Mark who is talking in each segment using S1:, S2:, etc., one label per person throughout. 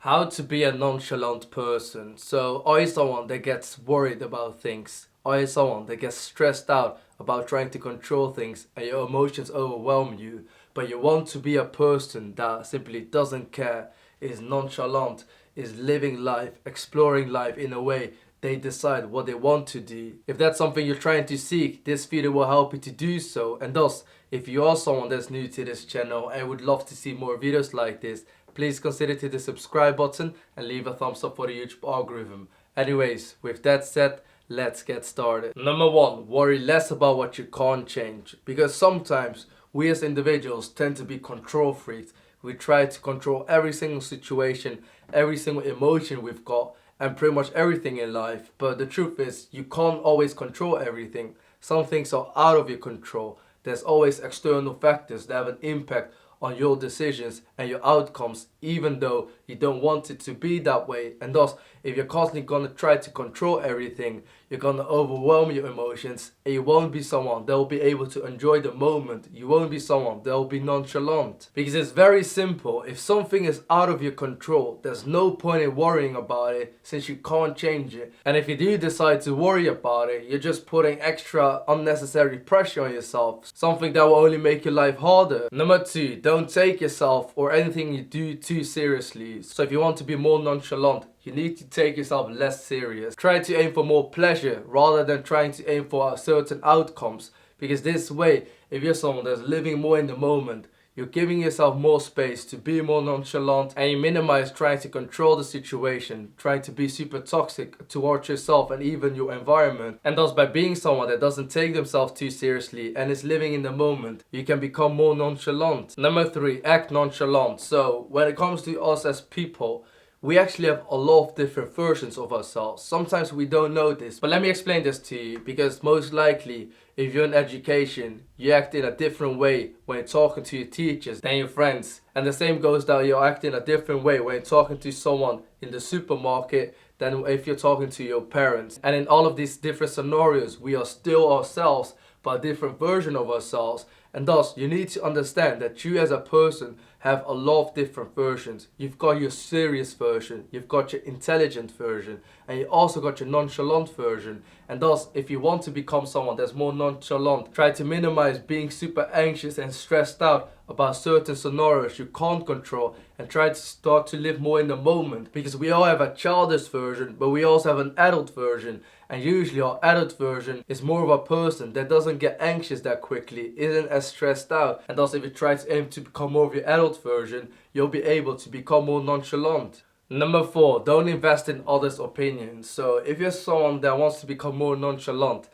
S1: How to be a nonchalant person. So, are you someone that gets worried about things? Are you someone that gets stressed out about trying to control things and your emotions overwhelm you, but you want to be a person that simply doesn't care, is nonchalant, is living life, exploring life in a way they decide what they want to do? If that's something you're trying to seek, this video will help you to do so. And thus, if you are someone that's new to this channel and would love to see more videos like this, please consider to the subscribe button and leave a thumbs up for the YouTube algorithm. Anyways, with that said, let's get started. Number 1, worry less about what you can't change. Because sometimes we as individuals tend to be control freaks. We try to control every single situation, every single emotion we've got, and pretty much everything in life. But the truth is, you can't always control everything. Some things are out of your control. There's always external factors that have an impact on your decisions and your outcomes, even though you don't want it to be that way. And thus, if you're constantly gonna try to control everything, you're gonna overwhelm your emotions, and you won't be someone that will be able to enjoy the moment. You won't be someone that will be nonchalant. Because it's very simple. If something is out of your control, there's no point in worrying about it since you can't change it. And if you do decide to worry about it, you're just putting extra unnecessary pressure on yourself, something that will only make your life harder. Number 2, don't take yourself or anything you do too seriously. So if you want to be more nonchalant, you need to take yourself less serious. Try to aim for more pleasure rather than trying to aim for certain outcomes. Because this way, if you're someone that's living more in the moment, you're giving yourself more space to be more nonchalant, and you minimize trying to control the situation, trying to be super toxic towards yourself and even your environment. And thus, by being someone that doesn't take themselves too seriously and is living in the moment, you can become more nonchalant. Number 3, act nonchalant. So when it comes to us as people, we actually have a lot of different versions of ourselves. Sometimes we don't know this, but let me explain this to you, because most likely, if you're in education, you act in a different way when you're talking to your teachers than your friends. And the same goes that you're acting a different way when you're talking to someone in the supermarket than if you're talking to your parents. And in all of these different scenarios, we are still ourselves, but a different version of ourselves. And thus, you need to understand that you as a person have a lot of different versions. You've got your serious version, you've got your intelligent version, and you also got your nonchalant version. And thus, if you want to become someone that's more nonchalant, try to minimize being super anxious and stressed out about certain scenarios you can't control, and try to start to live more in the moment. Because we all have a childish version, but we also have an adult version. And usually our adult version is more of a person that doesn't get anxious that quickly, isn't as stressed out. And thus, if you try to aim to become more of your adult version, you'll be able to become more nonchalant. Number 4, don't invest in others' opinions. So if you're someone that wants to become more nonchalant,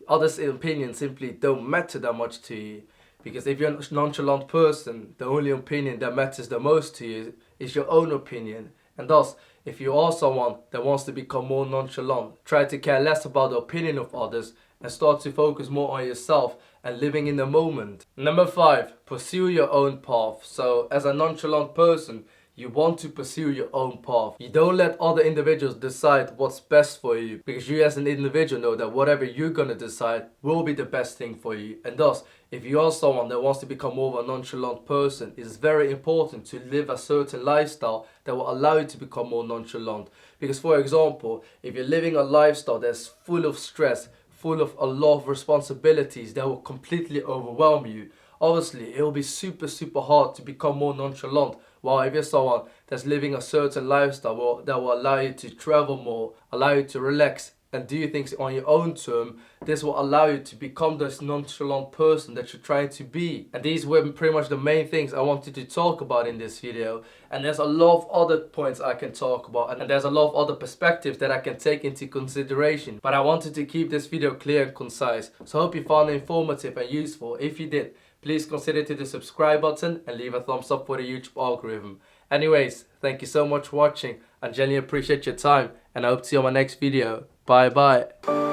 S1: others' opinions simply don't matter that much to you. Because if you're a nonchalant person, the only opinion that matters the most to you is your own opinion. And thus, if you are someone that wants to become more nonchalant, try to care less about the opinion of others and start to focus more on yourself and living in the moment. Number 5, pursue your own path. So as a nonchalant person, you want to pursue your own path. You don't let other individuals decide what's best for you, because you as an individual know that whatever you're gonna decide will be the best thing for you. And thus, if you are someone that wants to become more of a nonchalant person, it's very important to live a certain lifestyle that will allow you to become more nonchalant. Because for example, if you're living a lifestyle that's full of stress, full of a lot of responsibilities that will completely overwhelm you, obviously it will be super hard to become more nonchalant. While if you're someone that's living a certain lifestyle that will allow you to travel more, allow you to relax and do things on your own term, this will allow you to become this nonchalant person that you're trying to be. And these were pretty much the main things I wanted to talk about in this video. And there's a lot of other points I can talk about, and there's a lot of other perspectives that I can take into consideration. But I wanted to keep this video clear and concise. So I hope you found it informative and useful. If you did, please consider to the subscribe button and leave a thumbs up for the YouTube algorithm. Anyways, thank you so much for watching. I genuinely appreciate your time, and I hope to see you on my next video. Bye bye.